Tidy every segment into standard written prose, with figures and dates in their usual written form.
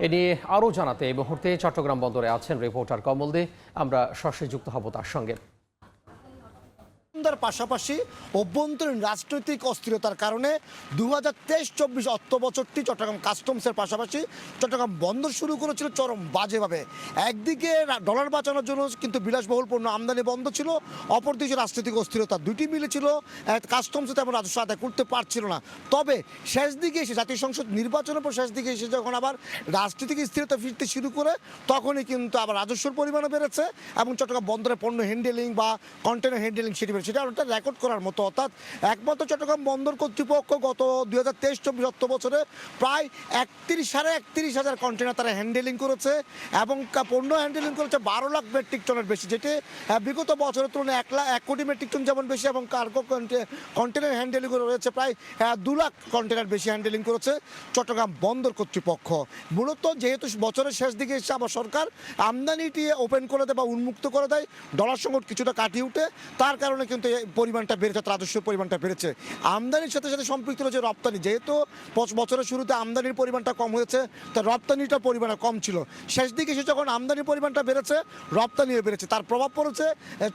এ নিয়ে আরও জানাতে এই মুহূর্তে চট্টগ্রাম বন্দরে আছেন রিপোর্টার কমল দে। আমরা সরাসরি যুক্ত হব তার সঙ্গে। পাশাপাশি অভ্যন্তরীণ রাজনৈতিক অস্থিরতার কারণে 2023-24 অর্থ বছরটি চট্টগ্রাম কাস্টমসের পাশাপাশি চট্টগ্রাম বন্দর শুরু করেছিল চরম বাজেভাবে। একদিকে ডলার বাঁচানোর জন্য কিন্তু বিলাসবহুল পণ্য আমদানি বন্ধ ছিল, অপরদিকে রাজনৈতিক অস্থিরতা, দুটি মিলে ছিল। কাস্টমসে তেমন রাজস্ব আদায় করতে পারছিল না। তবে শেষ দিকে এসে জাতীয় সংসদ নির্বাচনের পর শেষ দিকে এসে যখন আবার রাজনৈতিক স্থিরতা ফিরতে শুরু করে, তখনই কিন্তু আবার রাজস্বের পরিমাণও বেড়েছে এবং চট্টগ্রাম বন্দরে পণ্য হ্যান্ডেলিং বা কন্টেনার হ্যান্ডেলিং সেটা ওটা রেকর্ড করার মতো। অর্থাৎ একমাত্র চট্টগ্রাম বন্দর কর্তৃপক্ষ গত 2023-24 অর্থ বছরে প্রায় 31,500 কন্টেনার তারা হ্যান্ডেলিং করেছে এবং পণ্য হ্যান্ডেলিং করেছে 12 লাখ মেট্রিক টনের বেশি, যেটি বিগত বছরের তুলনায় 1 কোটি মেট্রিক টন যেমন বেশি এবং কার্গো কন্টেনার হ্যান্ডেলিং রয়েছে প্রায় 2 লাখ কন্টেনার বেশি হ্যান্ডেলিং করেছে চট্টগ্রাম বন্দর কর্তৃপক্ষ। মূলত যেহেতু বছরের শেষ দিকে এসে আবার সরকার আমদানিটি ওপেন করে দেয় বা উন্মুক্ত করে দেয়, ডলার সংকট কিছুটা কাটিয়ে উঠে, তার কারণে কিন্তু পরিমাণটা বেড়েছে, রাজস্বের পরিমাণটা বেড়েছে। আমদানির সাথে সাথে সম্পৃক্ত রয়েছে রপ্তানি। যেহেতু বছরের শুরুতে আমদানির পরিমাণটা কম হয়েছে, তা রপ্তানিটা পরিমাণে কম ছিল। শেষ দিকে এসে যখন আমদানির পরিমাণটা বেড়েছে, রপ্তানিও বেড়েছে, তার প্রভাব পড়েছে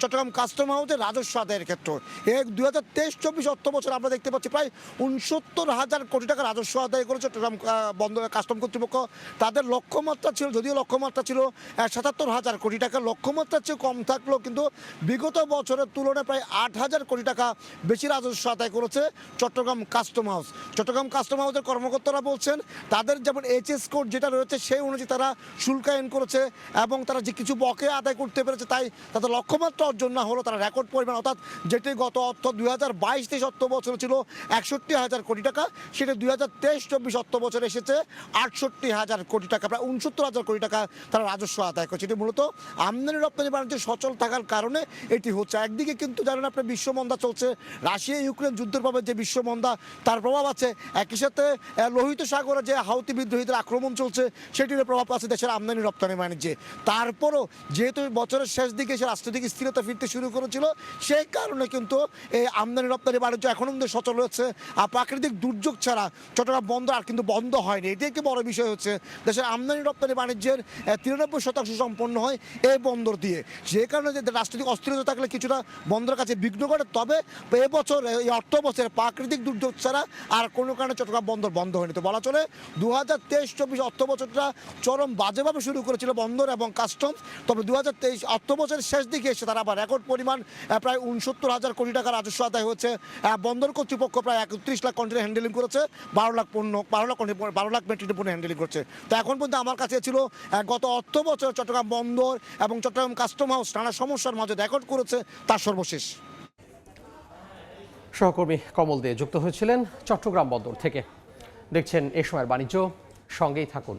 চট্টগ্রাম কাস্টম হাউসের রাজস্ব আদায়ের ক্ষেত্রে। এই 2023-24 অর্থ বছর আমরা দেখতে পাচ্ছি প্রায় 69,000 কোটি টাকা রাজস্ব আদায় করেছে চট্টগ্রাম বন্দর কাস্টম কর্তৃপক্ষ। তাদের লক্ষ্যমাত্রা ছিল, যদিও লক্ষ্যমাত্রা ছিল 77,000 কোটি টাকা, লক্ষ্যমাত্রার চেয়ে কম থাকলেও কিন্তু বিগত বছরের তুলনায় প্রায় 8,000 কোটি টাকা বেশি রাজস্ব আদায় করেছে Chattogram custom house. Chattogram custom হাউসের কর্মকর্তারা বলছেন তাদের যেমন এইচএস কোড যেটা রয়েছে সেই অনুযায়ী তারা শুল্ক আইন করেছে এবং তারা যে কিছু বকেয়া আদায় করতে পেরেছে, তাই তাদের লক্ষ্যমাত্রা অর্জন না হলো তারা রেকর্ড পরিমাণ, অর্থাৎ যেটি গত অর্থ 2022-23 অর্থ বছর ছিল 61,000 কোটি টাকা, সেটা 2023-24 অর্থ বছর এসেছে 68,000 কোটি টাকা, প্রায় 69,000 কোটি টাকা তারা রাজস্ব আদায় করছে। এটি মূলত আমদানি রপ্তানি বাণিজ্য সচল থাকার কারণে এটি হচ্ছে। একদিকে কিন্তু জানেন আপনার বিশ্বমন্দা চলছে, রাশিয়া ইউক্রেন যুদ্ধের প্রভাবে যে বিশ্বমন্দা তার প্রভাব আছে, একই সাথে লোহিত সাগরে যে হাউতি বিদ্রোহীদের আক্রমণ চলছে সেটির প্রভাব আছে দেশের আমদানি রপ্তানি বাণিজ্যে। তারপরও যেহেতু বছরের শেষ দিকে এসে রাষ্ট্রদিকে স্থিরতা ফিরতে শুরু করেছিল, সেই কারণে কিন্তু এই আমদানি রপ্তানি বাণিজ্য এখনও কিন্তু সচল রয়েছে। আর প্রাকৃতিক দুর্যোগ ছাড়া চট্টগ্রাম বন্দর আর কিন্তু বন্ধ হয়নি। এটি একটি বড় বিষয় হচ্ছে দেশের আমদানি রপ্তানি বাণিজ্যের 93% সম্পন্ন হয় এই বন্দর দিয়ে। যে কারণে যে রাষ্ট্রীয় অস্থিরতা থাকলে কিছুটা বন্দরের কাছে বিঘ্ন করে। তবে এবছর এই অর্থ বছরে প্রাকৃতিক দুর্যোগ ছাড়া আর কোনো কারণে চট্টগ্রাম বন্দর বন্ধ হয়নি। তো বলা চলে 2023-24 অর্থ বছরটা চরম বাজেভাবে শুরু করেছিল বন্দর এবং কাস্টমস। তবে 2023 অর্থ বছরের শেষ দিকে এসে তারা আবার রেকর্ড পরিমাণ প্রায় 69,000 কোটি টাকা রাজস্ব আদায় হচ্ছে। বন্দর কর্তৃপক্ষ প্রায় 31 লাখ কন্টেনার হ্যান্ডেলিং করেছে, 12 লাখ মেট্রিক টন পণ্য হ্যান্ডেলিং করছে। তো এখন পর্যন্ত আমার কাছে ছিল গত অর্থ বছর চট্টগ্রাম বন্দর এবং চট্টগ্রাম কাস্টম হাউস নানা সমস্যার মাঝে রেকর্ড করেছে তার সর্বশেষ। সহকর্মী কমল দে যুক্ত হয়েছিলেন চট্টগ্রাম বন্দর থেকে। দেখছেন এ সময়ের বাণিজ্য, সঙ্গেই থাকুন।